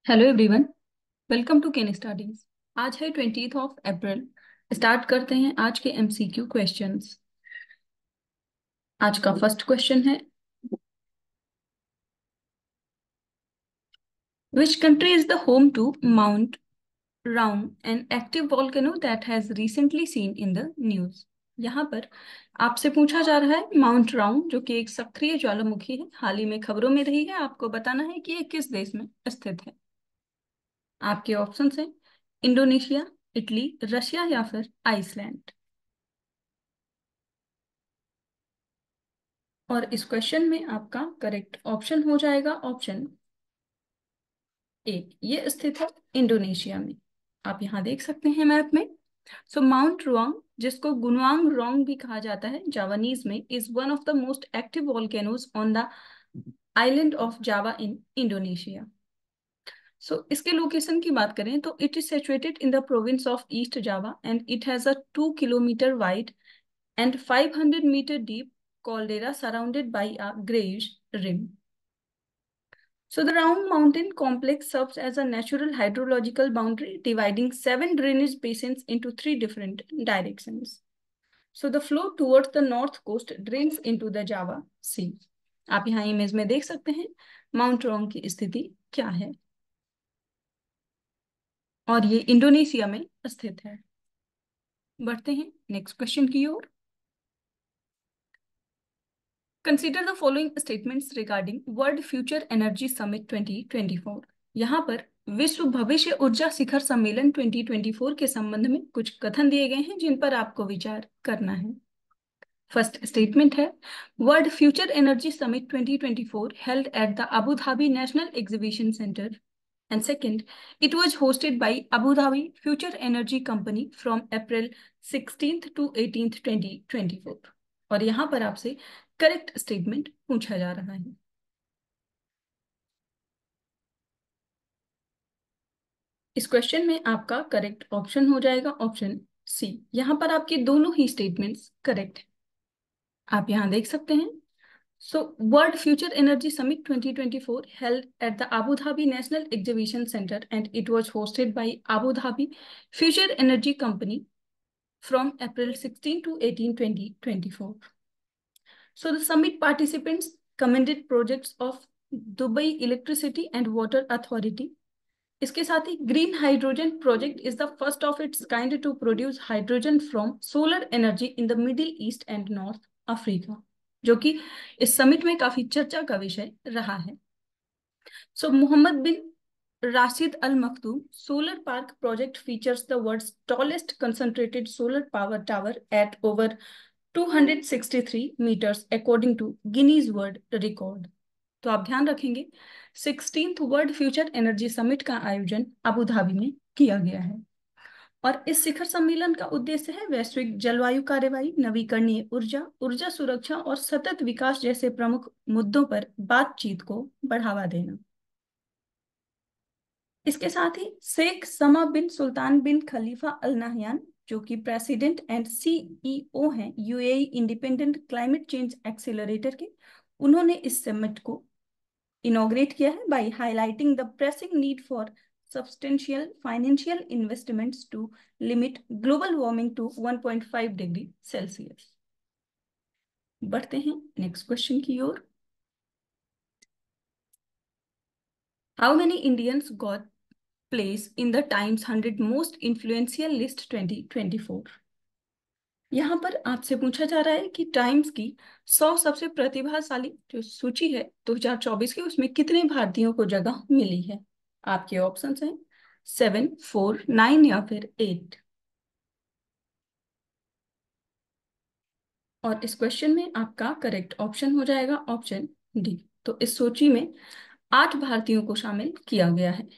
Hello everyone. Welcome to Ken studies. आज है 20 अप्रैल। Start करते हैं आज के एमसीक्यू क्वेश्चंस। आज का फर्स्ट क्वेश्चन है, which country is the home to Mount Raung, an active volcano that has recently seen in the news. यहाँ पर आपसे पूछा जा रहा है माउंट राउंग, जो कि एक सक्रिय ज्वालामुखी है, हाल ही में खबरों में रही है। आपको बताना है कि ये किस देश में स्थित है। आपके ऑप्शंस हैं इंडोनेशिया, इटली, रशिया या फिर आइसलैंड। और इस क्वेश्चन में आपका करेक्ट ऑप्शन हो जाएगा ऑप्शन ए। ये स्थित है इंडोनेशिया में। आप यहाँ देख सकते हैं मैप में। सो माउंट रुआंग, जिसको गुनुआंग रोंग भी कहा जाता है जावानीज में, is one of the most active volcanoes on the island of Java in Indonesia. So इसके लोकेशन की बात करें तो it is situated in the province of East Java and it has a 2 kilometre wide and 500-meter deep caldera surrounded by a grayish rim. So the round mountain complex serves as a natural hydrological boundary dividing 7 drainage basins into 3 different directions. So the flow towards the north coast drains into the Java Sea. आप यहाँ image में देख सकते हैं mount रोंग की स्थिति क्या है, और ये इंडोनेशिया में स्थित है। बढ़ते हैं नेक्स्ट क्वेश्चन की ओर। Consider the following statements regarding World Future Energy Summit 2024। यहाँ पर विश्व भविष्य ऊर्जा शिखर सम्मेलन 2024 के संबंध में कुछ कथन दिए गए हैं जिन पर आपको विचार करना है। फर्स्ट स्टेटमेंट है, world Future Energy Summit 2024 held at the Abu Dhabi national exhibition centre, and second, it was hosted by Abu Dhabi future energy company from April 16th to 18th 2024। और यहाँ पर आपसे करेक्ट स्टेटमेंट पूछा जा रहा है। इस क्वेश्चन में आपका करेक्ट ऑप्शन हो जाएगा ऑप्शन सी। यहाँ पर आपके दोनों ही स्टेटमेंट्स करेक्ट है। आप यहाँ देख सकते हैं। So world Future Energy Summit 2024 held at the Abu Dhabi National Exhibition Center and it was hosted by Abu Dhabi Future Energy Company from April 16 to 18, 2024. So the summit participants commended projects of Dubai Electricity and Water Authority. इसके साथ ही green hydrogen project is the first of its kind to produce hydrogen from solar energy in the Middle East and North Africa, जो कि इस summit में काफी चर्चा का विषय रहा है। So Mohammed bin Rashid Al Maktoum solar park project features the world's tallest concentrated solar power tower at over 263 meters according to Guinness World Record. तो आप ध्यान रखेंगे 16th world Future Energy summit का आयोजन अबू धाबी में किया गया है, और इस शिखर सम्मेलन का उद्देश्य है वैश्विक जलवायु कार्यवाही, नवीकरणीय ऊर्जा, ऊर्जा सुरक्षा और सतत विकास जैसे प्रमुख मुद्दों पर बातचीत को बढ़ावा देना। इसके साथ ही शेख समा बिन सुल्तान बिन खलीफा अल नहयान, जो कि प्रेसिडेंट एंड सीईओ हैं UAE Independent Climate Change Accelerator के, उन्होंने इस समिट को इनॉग्रेट किया है by highlighting the pressing need for substantial financial investments to limit global warming to 1.5 degree Celsius. बढ़ते हैं नेक्स्ट क्वेश्चन की ओर। How many Indians got place in the Times 100 most influential list 2024। यहाँ पर आपसे पूछा जा रहा है कि टाइम्स की 100 सबसे प्रतिभाशाली जो सूची है 2024 की, उसमें कितने भारतीयों को जगह मिली है। आपके ऑप्शंस हैं 7, 4, 9 या फिर 8। और इस क्वेश्चन में आपका करेक्ट ऑप्शन हो जाएगा ऑप्शन डी। तो इस सूची में 8 भारतीयों को शामिल किया गया है।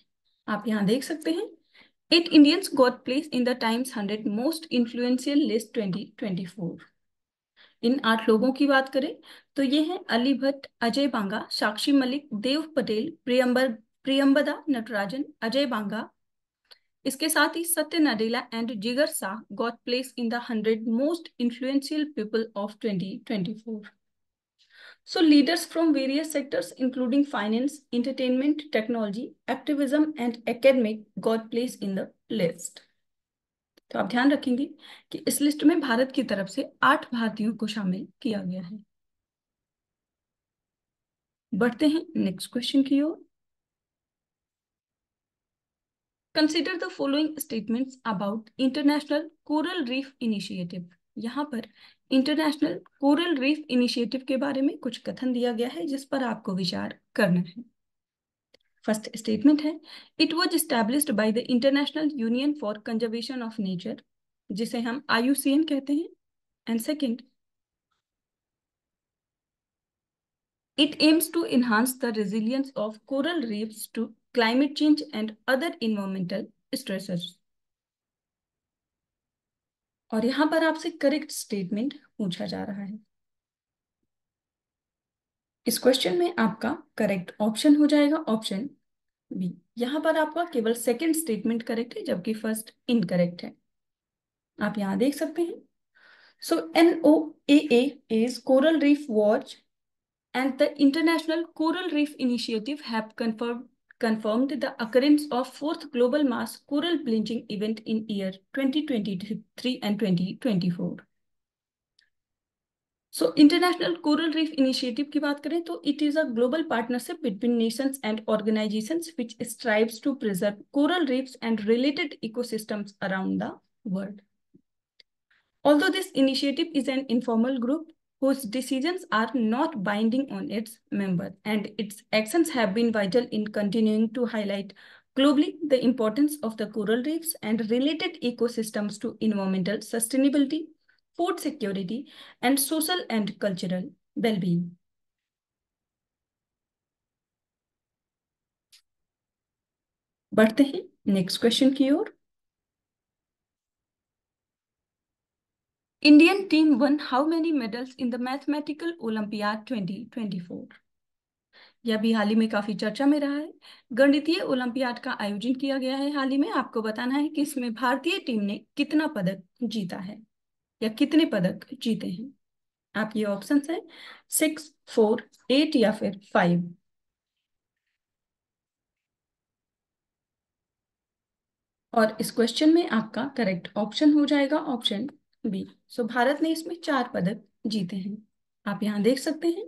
आप यहाँ देख सकते हैं 8 Indians got place in the Times 100 most influential list 2024। इन 8 लोगों की बात करें तो ये हैं अली भट्ट, अजय बांगा, साक्षी मलिक, देव पटेल, प्रियंबदा नटराजन, अजय बांगा। इसके साथ ही सत्य नडेला एंड जिगर Shah got place in the 100 most influential people of 2024। So leaders from various sectors, including finance, entertainment, technology, activism, and academic, got placed in the list. तो आप ध्यान रखेंगे कि इस लिस्ट में भारत की तरफ से 8 भारतीयों को शामिल किया गया है। बढ़ते हैं नेक्स्ट क्वेश्चन की ओर। Consider the following statements about International Coral Reef Initiative. यहाँ पर इंटरनेशनल कोरल रीफ इनिशिएटिव के बारे में कुछ कथन दिया गया है जिस पर आपको विचार करना है। फर्स्ट स्टेटमेंट है, it was established by the international union for conservation of nature, जिसे हम IUCN कहते हैं। And second, it aims to enhance the resilience of coral reefs to climate change and other environmental stresses। और यहां पर आपसे correct statement पूछा जा रहा है। इस क्वेश्चन में आपका करेक्ट ऑप्शन हो जाएगा ऑप्शन बी। यहां पर आपका केवल सेकंड स्टेटमेंट करेक्ट है जबकि फर्स्ट इनकरेक्ट है। आप यहां देख सकते हैं। सो NOAA is coral reef watch and the International Coral Reef Initiative have confirmed the occurrence of fourth global mass coral bleaching event in year 2023 and 2024. So International Coral Reef Initiative की बात करें तो it is a global partnership between nations and organizations which strives to preserve coral reefs and related ecosystems around the world. Although this initiative is an informal group whose decisions are not binding on its members, and its actions have been vital in continuing to highlight globally the importance of the coral reefs and related ecosystems to environmental sustainability, food security, and social and cultural well-being. बढ़ते हैं next question की ओर। Indian team won how many medals in the Mathematical Olympiad 2024? यह भी हाल ही में काफी चर्चा में रहा है। गणितीय ओलंपियाड का आयोजन किया गया है हाल ही में। आपको बताना है कि इसमें भारतीय टीम ने कितना पदक जीता है या कितने पदक जीते हैं। आप ये ऑप्शन है 6, 4, 8 या फिर 5। और इस क्वेश्चन में आपका करेक्ट ऑप्शन हो जाएगा ऑप्शन बी। सो भारत ने इसमें 4 पदक जीते हैं। आप यहाँ देख सकते हैं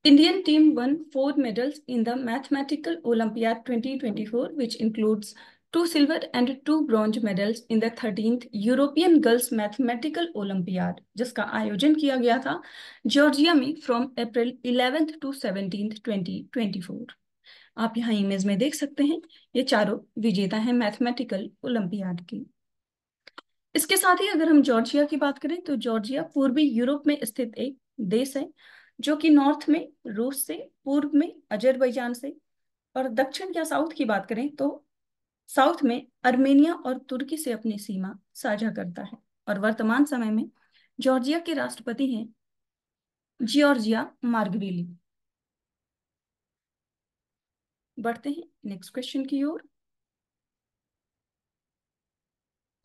Indian team won 4 medals in the Mathematical Olympiad 2024, which includes 2 silver and 2 bronze medals in the 13th European Girls Mathematical Olympiad, जिसका आयोजन किया गया था जॉर्जिया में from April 11th to 17th 2024। आप यहाँ इमेज में देख सकते हैं ये चारों विजेता हैं मैथमेटिकल ओलंपियाड की। इसके साथ ही अगर हम जॉर्जिया की बात करें तो जॉर्जिया पूर्वी यूरोप में स्थित एक देश है जो कि नॉर्थ में रूस से, पूर्व में अजरबैजान से और दक्षिण या साउथ की बात करें तो साउथ में अर्मेनिया और तुर्की से अपनी सीमा साझा करता है। और वर्तमान समय में जॉर्जिया के राष्ट्रपति हैं जियोर्जिया मार्गवेली। बढ़ते हैं नेक्स्ट क्वेश्चन की ओर।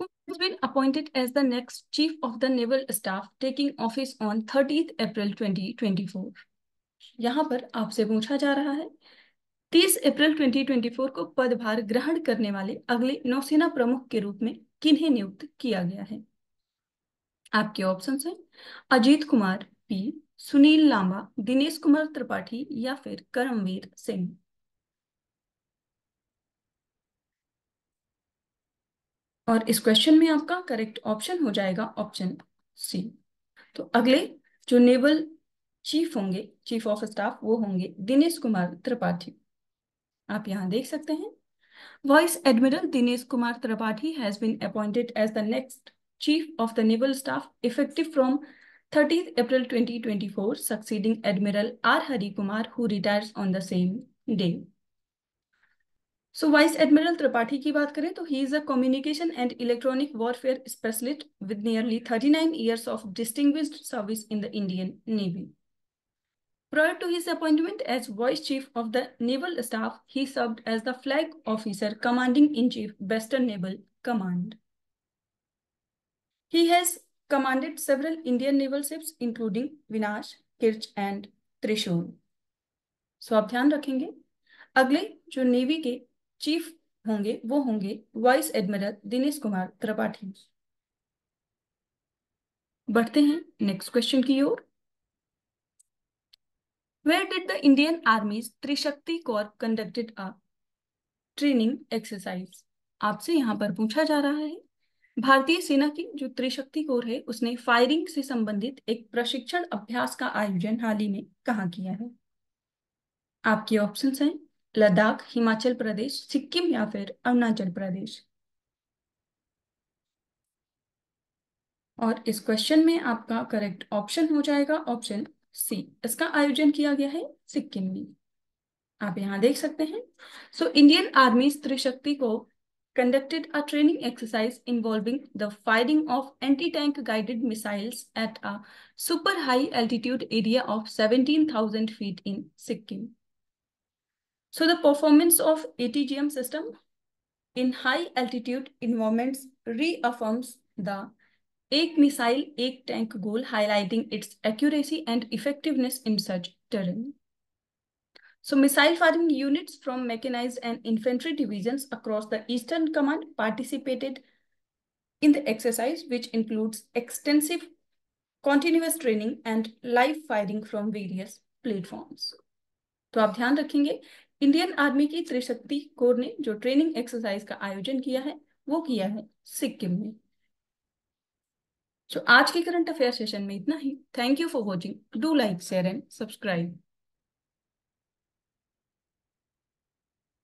Who has been appointed as the next Chief of the Naval Staff taking office on 30th April 2024? यहाँ पर आपसे पूछा जा रहा है 30 अप्रैल 2024 को पदभार ग्रहण करने वाले अगले नौसेना प्रमुख के रूप में किन्हें नियुक्त किया गया है। आपके ऑप्शन हैं अजीत कुमार पी, सुनील लांबा, दिनेश कुमार त्रिपाठी या फिर करमवीर सिंह। और इस क्वेश्चन में आपका करेक्ट ऑप्शन हो जाएगा ऑप्शन सी। तो अगले जो नेवल चीफ होंगे, चीफ ऑफ स्टाफ, वो होंगे दिनेश कुमार त्रिपाठी। आप यहाँ देख सकते हैं Vice Admiral Dinesh Kumar Tripathi has been appointed as the next Chief of the Naval Staff effective from 30th April 2024, succeeding Admiral R. Hari Kumar, who retires on the same day. So Vice Admiral Tripathi की बात करें तो he is a communication and electronic warfare specialist with nearly 39 years of distinguished service in the Indian Navy. Prior to his appointment as Vice Chief of the Naval Staff, he served as the Flag Officer Commanding-in-Chief, Western Naval Command. He has commanded several Indian naval ships, including Vinash, Kirch, and त्रिशूल। सो आप ध्यान रखेंगे। अगले जो navy के chief होंगे वो होंगे वाइस एडमिरल दिनेश कुमार त्रिपाठी। बढ़ते हैं नेक्स्ट क्वेश्चन की ओर। Where did the Indian Army's Trishakti corps conducted a training exercise? आपसे यहां पर पूछा जा रहा है भारतीय सेना की जो त्रिशक्ति कोर है उसने फायरिंग से संबंधित एक प्रशिक्षण अभ्यास का आयोजन हाल ही में कहाँ किया है? आपके ऑप्शंस हैं लद्दाख, हिमाचल प्रदेश, सिक्किम या फिर अरुणाचल प्रदेश। और इस क्वेश्चन में आपका करेक्ट ऑप्शन हो जाएगा ऑप्शन सी। इसका आयोजन किया गया है सिक्किम में। आप यहाँ देख सकते हैं। सो इंडियन आर्मी त्रिशक्ति को conducted a training exercise involving the firing of anti-tank guided missiles at a super high altitude area of 17,000 feet in Sikkim. So the performance of ATGM system in high altitude environments reaffirms the एक missile एक tank goal, highlighting its accuracy and effectiveness in such terrain. So missile firing units from mechanized and infantry divisions across the Eastern Command participated in the exercise, which includes extensive continuous training and live firing from various platforms. तो आप ध्यान रखेंगे Indian army की त्रिशक्ति core ने जो training exercise का आयोजन किया है वो किया है सिक्किम में। तो आज के करंट अफेयर सेशन में इतना ही। Thank you for watching. Do like, share and subscribe.